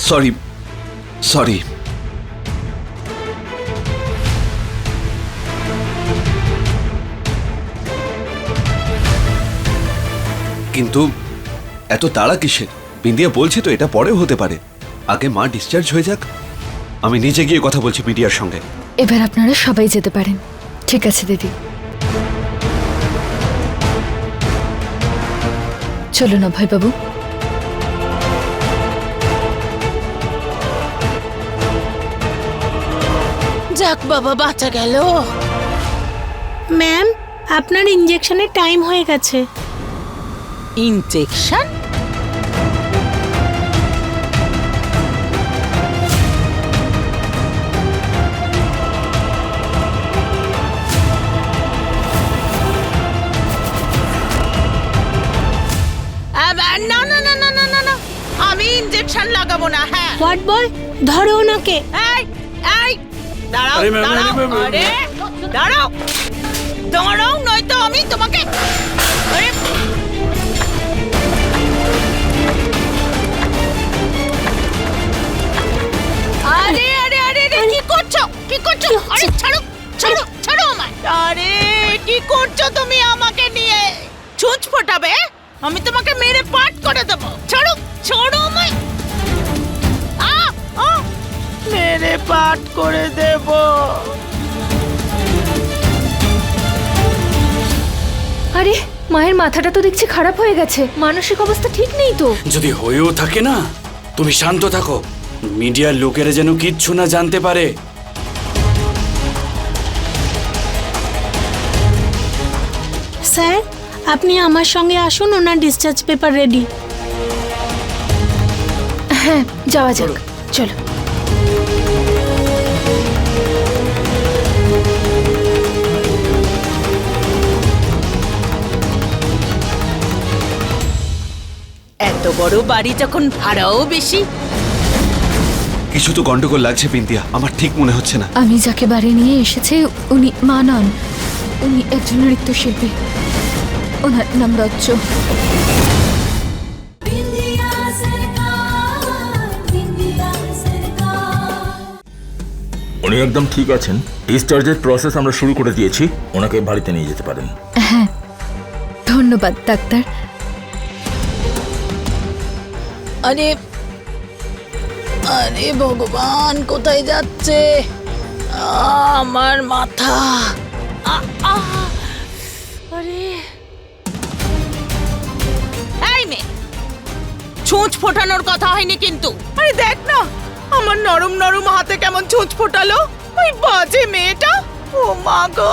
Sorry sorry. কিন্তু এত তাড়া কিসের? বিন্দিয়া বলছে তো এটা পরেও হতে পারে। আগে মা ডিসচার্জ হয়ে যাক, আমি নিজে গিয়ে কথা বলছি মিডিয়ার সঙ্গে। এবার আপনারা সবাই যেতে পারেন। ঠিক আছে দিদি, চলুন অভয়বাবু। যাক বাবা, বাঁচা গেল। ম্যাম, আপনার ইনজেকশনের টাইম হয়ে গেছে। ইনজেকশন? না না না না না না না, আমি ইনজেকশন লাগাবো না। হ্যাঁ, হোয়াট বয়, ধরো ওনাকে। এই এই দাঁড়াও আরে ম্যাম, দাঁড়াও, আরে দাঁড়াও দাঁড়াও, নয়তো আমি তোমাকে। আরে আরে আরে আরে আরে, কি করছো, কি করছো? আরে ছাড়ো ছাড়ো ছাড়ো আমায়। আরে কি করছো তুমি আমাকে নিয়ে? ছুঁচ ফোটাবে? আমি তোমাকে মেরে পাট করে দেবো। ছাড়ো ছাড়ো আমায়। মেরে পাট করে দেব। আরে মায়ের মাথাটা তো দেখছি খারাপ হয়ে গেছে, মানসিক অবস্থা ঠিক নেই তো। যদি হয়েও থাকে না, তুমি শান্ত থাকো। মিডিয়ার লোকেরা যেন কিচ্ছু না জানতে পারে। স্যার, আপনি আমার সঙ্গে আসুন, ওনার ডিসচার্জ পেপার রেডি। হ্যাঁ, যাওয়া যাক, চলো। এত বড় বাড়ি যখন ভাড়াও বেশি। কিছু তো গন্ডগোল লাগছে বিন্দিয়া, আমার ঠিক মনে হচ্ছে না। আমি যাকে বাড়ি নিয়ে এসেছি উনি মা নন, উনি একজন নৃত্যশিল্পী। ওনার নাম রজ্জ। উনি একদম ঠিক আছেন। ডিসচার্জের প্রসেস আমরা শুরু করে দিয়েছি, ওনাকে বাড়িতে নিয়ে যেতে পারেন। হ্যাঁ, ধন্যবাদ ডাক্তার। আরে আরে ভগবান, কোথায় যাচ্ছে আমার মাথা? আরে এই মেয়ে, ছুঁচ ফোটানোর কথা হয়নি কিন্তু। আরে দেখ না, আমার নরম নরম হাতে কেমন ছুঁচ ফোটালো ওই বাজে মেয়েটা। ও মা গো!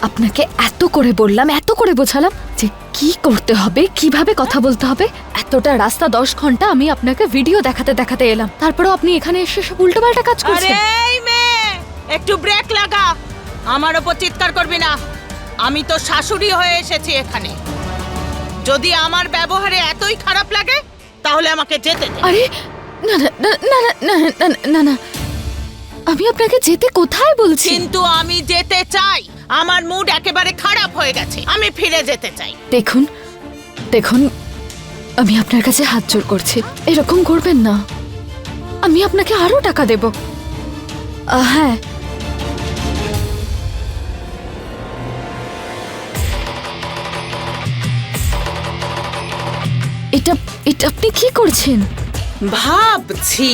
আপনাকে এত করে বললাম, এত করে বোঝালাম যে কি করতে হবে, কিভাবে কথা বলতে হবে। এতটা রাস্তা 10 ঘন্টা আমি আপনাকে ভিডিও দেখাতে দেখাতে এলাম, তারপরেও আপনি এখানে এসে সব উল্টোপাল্টা কাজ আরে করছেন। এই মেয়ে, একটু ব্রেক লাগা। আমার ওপর চিৎকার করবি না। আমি তো শাশুড়ি হয়ে এসেছি এখানে। যদি আমার ব্যবহারে এতই খারাপ লাগে তাহলে আমাকে যেতে দে। আরে না না না না না না না না না, আমি আপনাকে যেতে কোথায় বলছি? কিন্তু আমি যেতে চাই। আমার মুড একেবারে খারাপ হয়ে গেছে, আমি ফিরে যেতে চাই। দেখুন দেখুন, আমি আপনার কাছে হাত জোর করছি, এরকম করবেন না। আমি আপনাকে আরো টাকা দেব। হ্যাঁ, এটা এটা আপনি কি করছেন? ভাবছি,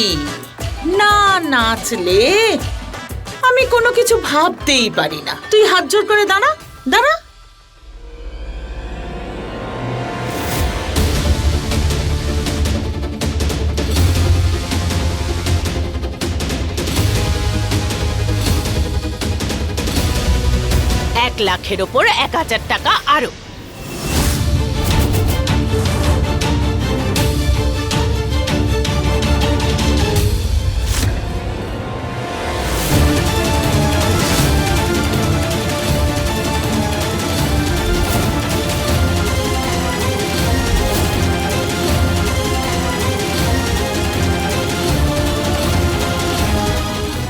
না নাচলে আমি কোনো কিছু ভাবতেই পারি না। তুই হাত জোর করে দাঁড়া দাঁড়া। এক লাখের ওপর 1000 টাকা আরো।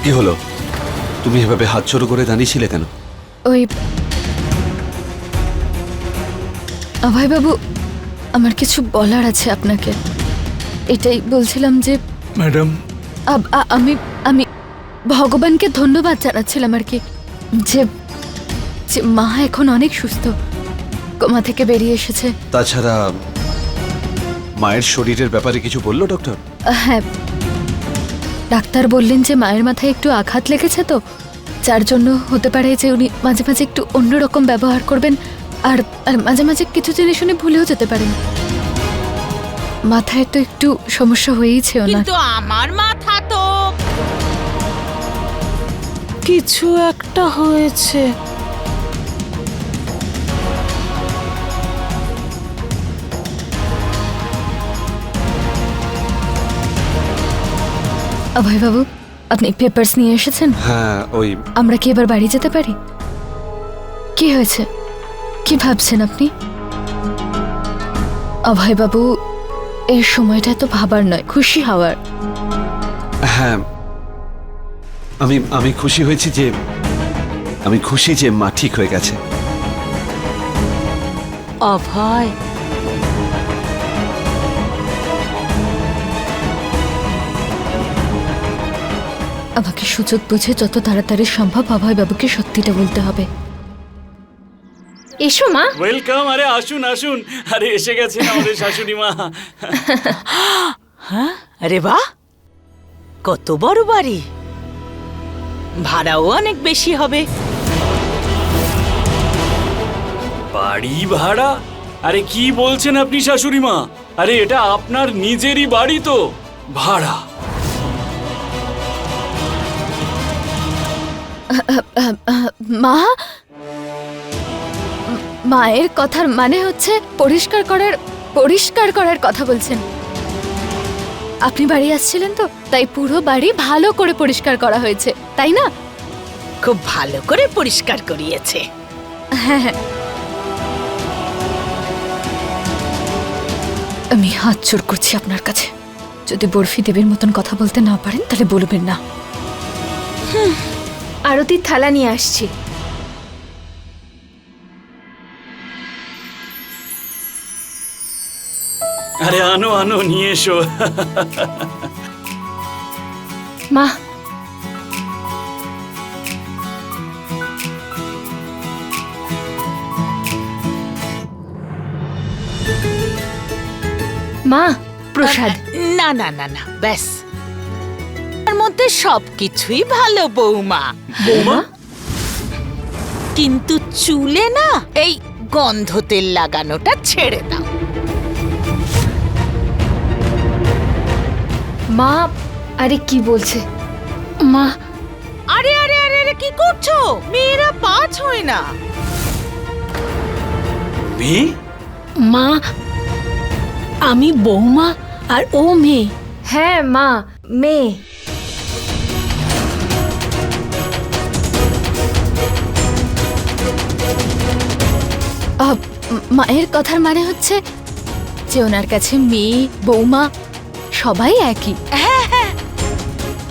কি হলো? তুমি এভাবে হাত জোড়ো করে দাঁড়িয়েছিলে কেন? ওই অভয়বাবু, আমার কিছু বলার আছে আপনাকে। এটাই বলছিলাম যে ম্যাডাম আমি আমি ভগবানকে ধন্যবাদ জানাচ্ছিলাম আর কি, যে যে মা এখন অনেক সুস্থ, কোমা থেকে বেরিয়ে এসেছে। তাছাড়া মায়ের শরীরের ব্যাপারে কিছু বললো ডক্টর? হ্যাঁ, ডাক্তার বললেন যে মায়ের মাথায় একটু আঘাত লেগেছে, তো যার জন্য হতে পারে যে উনি মাঝে মাঝে একটু অন্যরকম ব্যবহার করবেন, আর আর মাঝে মাঝে কিছু জিনিস উনি ভুলেও যেতে পারেন। মাথায় তো একটু সমস্যা হয়েইছে ওনার। কিন্তু আমার মাথা তো কিছু একটা হয়েছে। অভয় বাবু, আপনি পেপারস নিয়ে এসেছেন? হ্যাঁ, ওই আমরা কি এবার বাড়ি যেতে পারি? কি হয়েছে, কি ভাবছেন আপনি? অভয় বাবু, এই সময়টা তো ভাবার নয়, খুশি হওয়ার। হ্যাঁ, আমি খুশি হয়েছি যে মা ঠিক হয়ে গেছে। অভয়, আমাকে সুযোগ বুঝে যত তাড়াতাড়ি সম্ভব অভয় বাবুকে সত্যিটা বলতে হবে। এসো মা। ওয়েলকাম। আরে আসুন আসুন, আরে এসে গেছেন আমাদের শাশুড়ি মা। হ্যাঁ, আরে বাহ, কত বড় বাড়ি, ভাড়াও অনেক বেশি হবে। বাড়ি ভাড়া? আরে কি বলছেন আপনি শাশুড়ি মা? আরে এটা আপনার নিজেরই বাড়ি, তো ভাড়া? মা, মায়ের কথার মানে হচ্ছে পরিষ্কার করার কথা বলছেন। আপনি বাড়ি আসছিলেন তো, তাই পুরো বাড়ি ভালো করে পরিষ্কার করা হয়েছে, তাই না? খুব ভালো করে পরিষ্কার করিয়েছে। হ্যাঁ হ্যাঁ, আমি হাত জোড় করছি আপনার কাছে, যদি বরফি দেবীর মতন কথা বলতে না পারেন তাহলে বলবেন না। আরতির থালা নিয়ে আসছি। আরে আনো আনো, নিয়ে এসো। মা, মা প্রসাদ। না না না না, ব্যাস, তার মধ্যে সবকিছুই ভালো বৌমা, বৌমা? কিন্তু চুলে না এই গন্ধ তেল লাগানোটা ছেড়ে দাও। মা, আরে কি বলছে মা, আরে আরে আরে আরে, কি করছো? মেয়েরা পাঁচ হয় না। মেয়ে? মা, আমি বৌমা আর ও মেয়ে। হ্যাঁ মা, মেয়ে। মায়ের কথার মানে হচ্ছে যে ওনার কাছে মেয়ে বৌমা সবাই একই।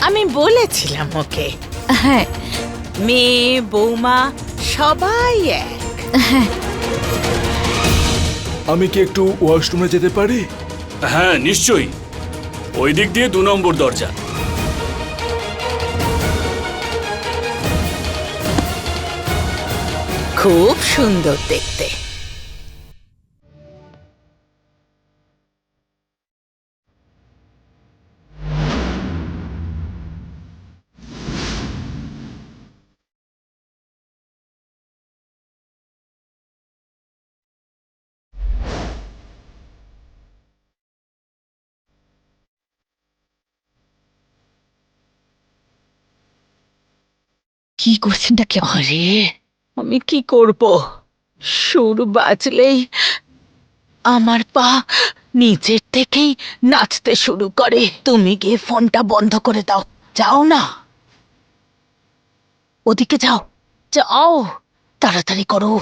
আমি বলেছিলাম ওকে, হ্যাঁ মেয়ে বৌমা সবাই এক। আমি কি একটু ওয়াশরুমে যেতে পারি? হ্যাঁ নিশ্চয়ই, ওই দিক দিয়ে 2 নম্বর দরজা। খুব সুন্দর দেখতে। কি করছেনটা কি? আরে আমি কি করব, সুর বাজলেই আমার পা নিচের থেকেই নাচতে শুরু করে। তুমি গিয়ে ফোনটা বন্ধ করে দাও, যাও না, ওদিকে যাও, যাও, তাড়াতাড়ি করো।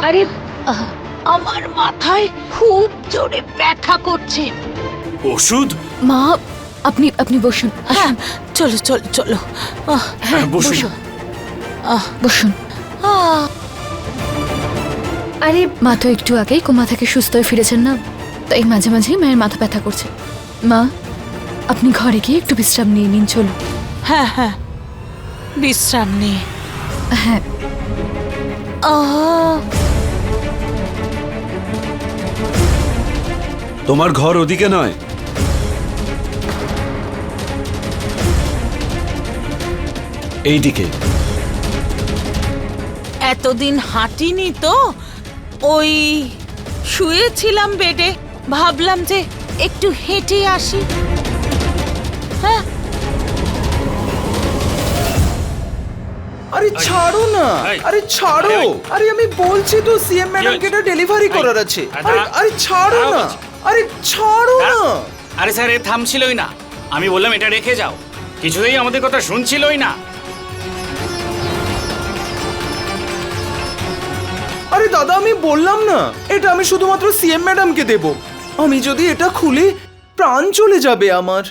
আরে আমার মাথায় খুব জোরে ব্যথা করছে। ওষুধ? মা, আপনি আপনি বসুন, হ্যাঁ, চলো চলো চলো। হ্যাঁ বসুন। বসুন। আহ, বসুন। আহ, আরে মা তো একটু আগেই কোমা থেকে সুস্থ হয়ে ফিরেছেন না, তাই মাঝে মাঝেই মায়ের মাথা ব্যথা করছে। মা, আপনি ঘরে গিয়ে একটু বিশ্রাম নিয়ে নিন, চলুন। হ্যাঁ হ্যাঁ, বিশ্রাম নে। হ্যাঁ। আহ, তোমার ঘর ওদিকে নয়, এইদিকে। এতদিন হাঁটিনি তো, ওই শুয়েছিলাম বেডে, ভাবলাম যে একটু হেঁটে আসি। হ্যাঁ, আরে ছাড়ো না, এই, আরে ছাড়ো, আরে, আরে আমি বলছি তো সিএম ম্যাডামকে এটা ডেলিভারি করার আছে। আরে আরে ছাড়ো দাঁড়াও না, বলছি। আরে ছাড়ো না। আরে স্যার, এ থামছিলই না। আমি বললাম এটা রেখে যাও, কিছুতেই আমাদের কথা শুনছিলই না। আরে দাদা, আমি বললাম না এটা আমি শুধুমাত্র সিএম ম্যাডামকে দেব। আমি যদি এটা খুলে প্রাণ চলে যাবে আমার।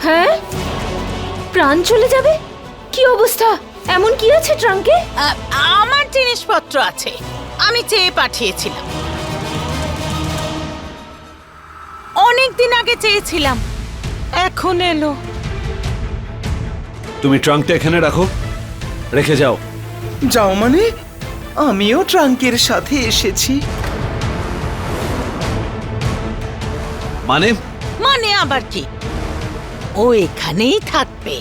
হ্যাঁ, প্রাণ চলে যাবে? কি অবস্থা? এমন কি আছে ট্রাঙ্কে? আমার জিনিসপত্র আছে, আমি চেয়ে পাঠিয়েছিলাম। অনেক দিন আগে চেয়েছিলাম, এখন এলো। তুমি ট্রাঙ্কটা এখানে রাখো, রেখে যাও। যাও মানে? আমিও ট্রাঙ্কের সাথে এসেছি। মানে? মানে আবার কি, ও এখানেই থাকবে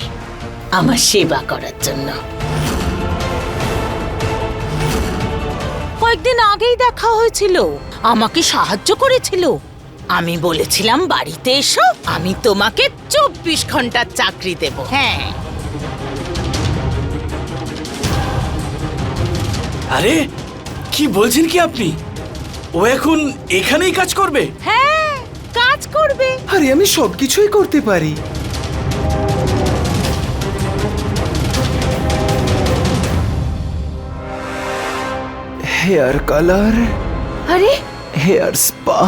আমার সেবা করার জন্য। কয়েকদিন আগেই দেখা হয়েছিল, আমাকে সাহায্য করেছিল। আমি বলেছিলাম বাড়িতে এসো, আমি তোমাকে 24 ঘন্টার চাকরি দেব। হ্যাঁ, আরে কি বলছেন কি আপনি? ও এখন এখানেই কাজ করবে? হ্যাঁ, কাজ করবে। আরে আমি সবকিছুই করতে পারি। হেয়ার কালার, আরে হেয়ার স্পা,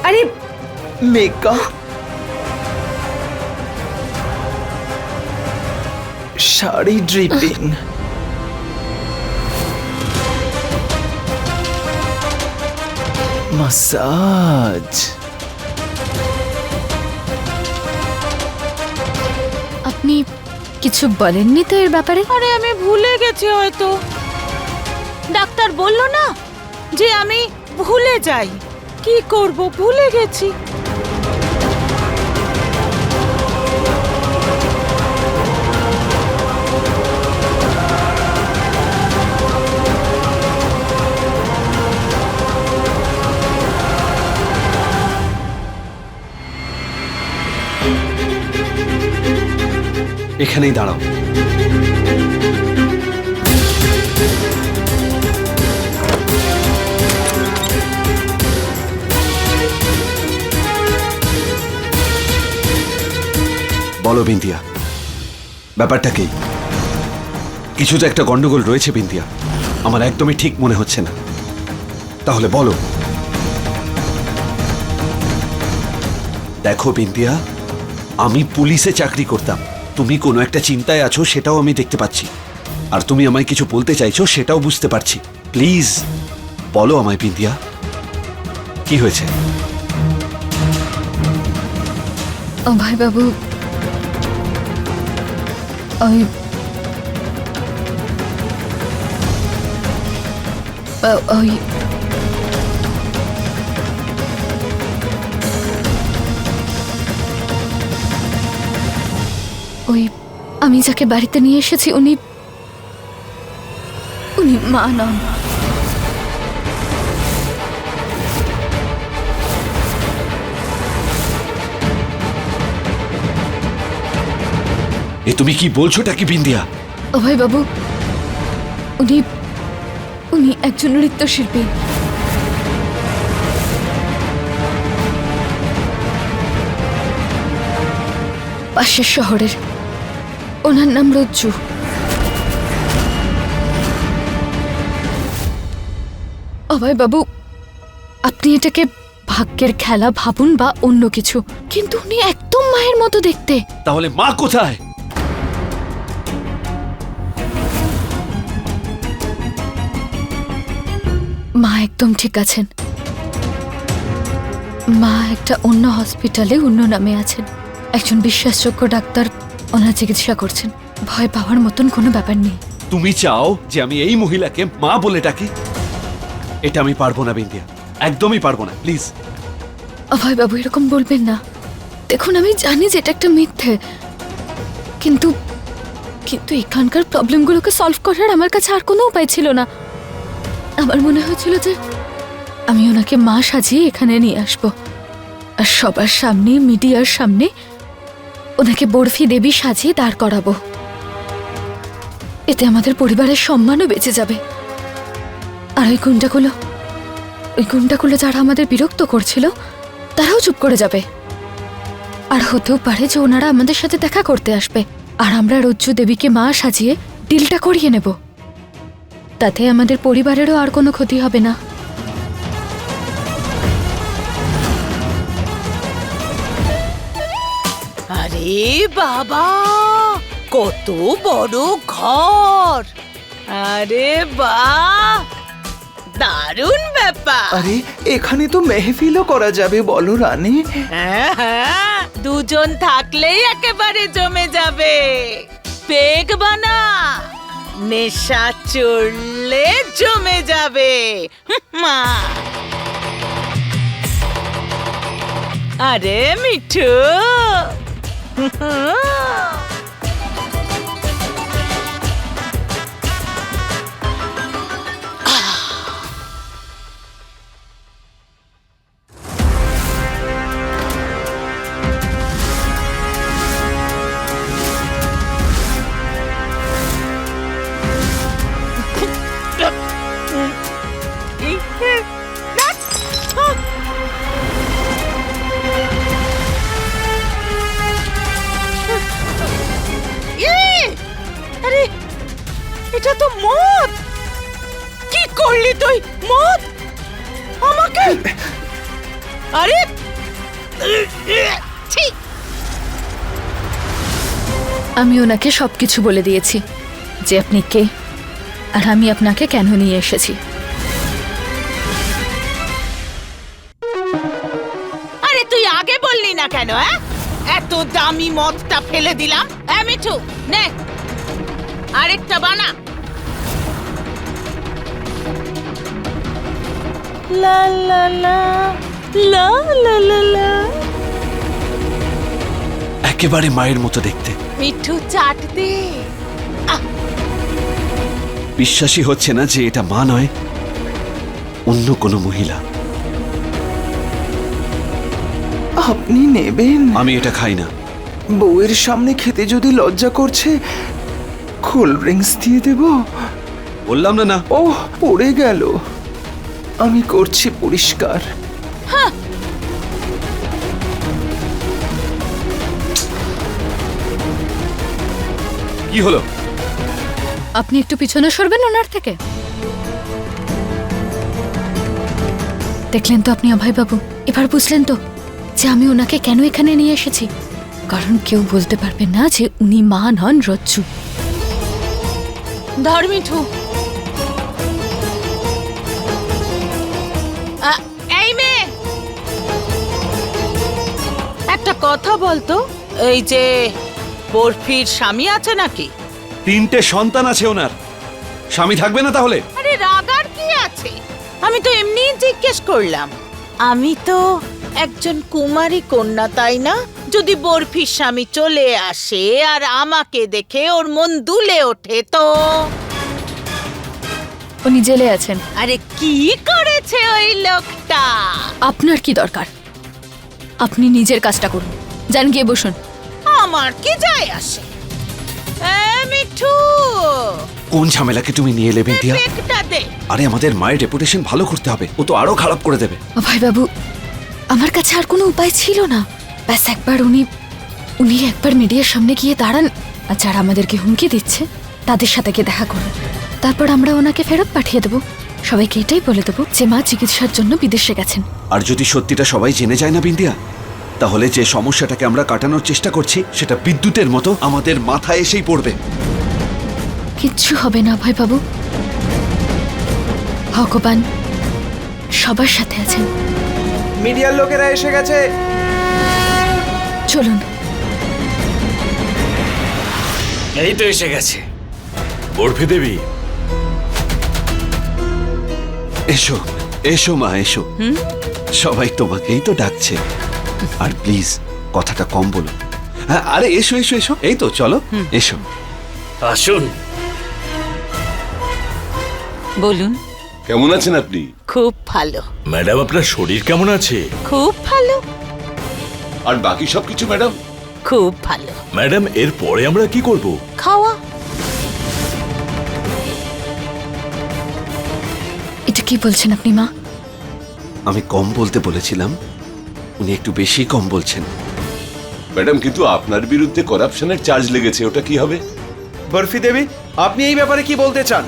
আরে মেকআপ, শাড়ি ড্রিপিং, মাসাজ। আপনি কিছু বলেননি তো এর ব্যাপারে? আরে আমি ভুলে গেছি হয়তো। ডাক্তার বলল না যে আমি ভুলে যাই, কি করব, ভুলে গেছি। এখানেই দাঁড়াও। বলো বিন্দিয়া, ব্যাপারটা কি? কিছু তো একটা গন্ডগোল রয়েছে বিন্দিয়া, আমার একদমই ঠিক মনে হচ্ছে না। তাহলে বলো। দেখো বিন্দিয়া, আমি পুলিশে চাকরি করতাম, তুমি কোনো একটা চিন্তায় আছো সেটাও আমি দেখতে পাচ্ছি, আর তুমি আমায় কিছু বলতে চাইছো সেটাও বুঝতে পারছি। প্লিজ বলো আমায় বিন্দিয়া, কি হয়েছে? অভয় বাবু, ওই ওই ওই আমি যাকে বাড়িতে নিয়ে এসেছি উনি মা নন। এ তুমি কি বলছোটা কি বিন্দিয়া? অভয় বাবু, উনি একজন নৃত্যশিল্পী। পাশের শহরের, ওনার নাম রজ্জু। অভয় বাবু, আপনি এটাকে ভাগ্যের খেলা ভাবুন বা অন্য কিছু, কিন্তু উনি একদম মায়ের মতো দেখতে। তাহলে মা কোথায়? মা একদম ঠিক আছেন। মা একটা অন্য হসপিটালে অন্য নামে আছেন। একজন বিশ্বাসযোগ্য ডাক্তার ওনার চিকিৎসা করছেন। ভয় পাওয়ার মতন কোনো ব্যাপার নেই। তুমি চাও যে আমি এই মহিলাকে মা বলে ডাকি? এটা আমি পারবো না বিন্দিয়া, একদমই পারবো না, প্লিজ। অভয় বাবু এরকম বলবেন না। দেখুন আমি জানি যে এটা একটা মিথ্যে, কিন্তু কিন্তু এখানকার প্রবলেমগুলোকে সলভ করার আমার কাছে আর কোনো উপায় ছিল না। আমার মনে হয়েছিল যে আমি ওনাকে মা সাজিয়ে এখানে নিয়ে আসবো, আর সবার সামনে, মিডিয়ার সামনে ওনাকে বরফি দেবী সাজিয়ে দাঁড় করাবো। এতে আমাদের পরিবারের সম্মানও বেঁচে যাবে। আর ওই গুন্ডাগুলো যারা আমাদের বিরক্ত করছিল তারাও চুপ করে যাবে। আর হতেও পারে যে ওনারা আমাদের সাথে দেখা করতে আসবে, আর আমরা রজ্জু দেবীকে মা সাজিয়ে ডিলটা করিয়ে নেব। তাতে আমাদের পরিবারেরও আর কোনো ক্ষতি হবে না। আরে বাবা, কত বড় ঘর! আরে বাহ, দারুণ ব্যাপার। আরে এখানে তো মেহফিলও করা যাবে, বলো রানী। হ্যাঁ হ্যাঁ, দুজন থাকলেই একেবারে জমে যাবে। পেগ বানা, নেশা চড়লে জমে যাবে। মা, আরে মিঠু, আরে এটা তো মদ! কি করলি তুই? মদ আমাকে! আরে ছি! আমি ওনাকে সবকিছু বলে দিয়েছি, যে আপনি কে আর আমি আপনাকে কেন নিয়ে এসেছি। আরে তুই আগে বললি না কেন? এত দামি মদটা ফেলে দিলাম। মিঠু নে, আরেকটা বানা। লা লা লা লা লা লা লা। একেবারে মায়ের মতো দেখতে। মিঠু চাট দে। বিশ্বাসই হচ্ছে না যে এটা মা নয়, অন্য কোনো মহিলা। আপনি নেবেন? আমি এটা খাই না। বউয়ের সামনে খেতে যদি লজ্জা করছে, কোল্ড ড্রিঙ্কস দিয়ে দেব? বললাম না। না, ওহ, পড়ে গেল। আমি করছি পরিষ্কার। কি হলো? আপনি একটু পিছনে সরবেন ওনার থেকে। দেখলেন তো আপনি অভয় বাবু, এবার বুঝলেন তো যে আমি ওনাকে কেন এখানে নিয়ে এসেছি। কারণ কেউ বলতে পারবে না যে উনি মা নন, রজ্জু। ধর মিঠু। এই মেয়ে, একটা কথা বলতো, এই যে বরফির স্বামী আছে নাকি? 3টে সন্তান আছে ওনার, স্বামী থাকবে না তাহলে? আরে রাগার কি আছে? আমি তো এমনি জিজ্ঞেস করলাম। আমি তো একজন কুমারী কন্যা, তাই না? যদি বরফির স্বামী চলে আসে আর আমাকে দেখে ওর মন দুলে ওঠে তো? উনি জেলে আছেন। আরে কি করেছে ওই লোকটা? আপনার কি দরকার? আপনি নিজের কাজটা করুন, যান গিয়ে বসুন। আমার কি যায় আসে? মিঠু, কোন ঝামেলাকে তুমি নিয়ে এলে বিন্দিয়া? পেটটা দে। আরে আমাদের মায়ের রেপুটেশন ভালো করতে হবে, ও তো আরো খারাপ করে দেবে। অভয় বাবু, আমার কাছে আর কোনো উপায় ছিল না। ব্যাস একবার উনি একবার মিডিয়ার সামনে গিয়ে দাঁড়ান, আর যারা আমাদেরকে হুমকি দিচ্ছে তাদের সাথে গিয়ে দেখা করুন। তারপর আমরা ওনাকে ফেরত পাঠিয়ে দেবো। সবাইকে এটাই বলে দেবো যে মা চিকিৎসার জন্য বিদেশে গেছেন। আর যদি সত্যিটা সবাই জেনে যায় না বিন্দিয়া, তাহলে যে সমস্যাটাকে আমরা কাটানোর চেষ্টা করছি সেটা বিদ্যুতের মতো আমাদের মাথায় এসেই পড়বে। কিচ্ছু হবে না ভয়বাবু, ভগবান সবার সাথে আছেন। মিডিয়ার লোকেরা এসে গেছে। চলুন। এই তো এসে গেছে। বরফি দেবী, এসো এসো মা এসো, সবাই তোমাকেই তো ডাকছে। আর প্লিজ কথাটা কম বলো। হ্যাঁ, আরে এসো এসো এসো, এই তো চলো এসো। আসুন। বলুন। কেমন আছেন আপনি? খুব ভালো, ম্যাডাম আপনার শরীর কেমন আছে? খুব ভালো, আর বাকি সবকিছু ম্যাডাম? খুব ভালো। ম্যাডাম এর পরে আমরা কি করব? খাওয়া। এটা কি বলছেন আপনি মা? আমি কম বলতে বলেছিলাম, উনি একটু বেশি কম বলছেন। ম্যাডাম কিন্তু আপনার বিরুদ্ধে করাপশনের চার্জ লেগেছে, ওটা কি হবে? বরফি দেবী, আপনি এই ব্যাপারে কি বলতে চান?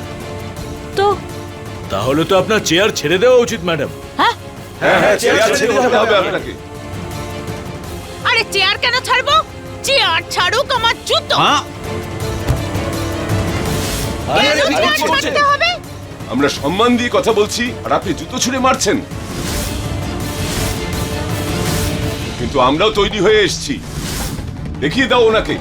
তো তাহলে তো আপনার চেয়ার ছেড়ে দেওয়া উচিত ম্যাডাম। হ্যাঁ, হ্যাঁ, চেয়ার ছেড়ে দিতে হবে আপনাকে। আরে চেয়ার কেন ছাড়বো? চেয়ার ছাড়ুক আমার জুতো। কেন চেয়ার ছাড়তে হবে? আমরা সম্মান দিয়ে কথা বলছি আর আপনি জুতো ছুঁড়ে মারছেন। কিন্তু আমরাও তৈরি হয়ে এসেছি, দেখিয়ে দাও ওনাকে।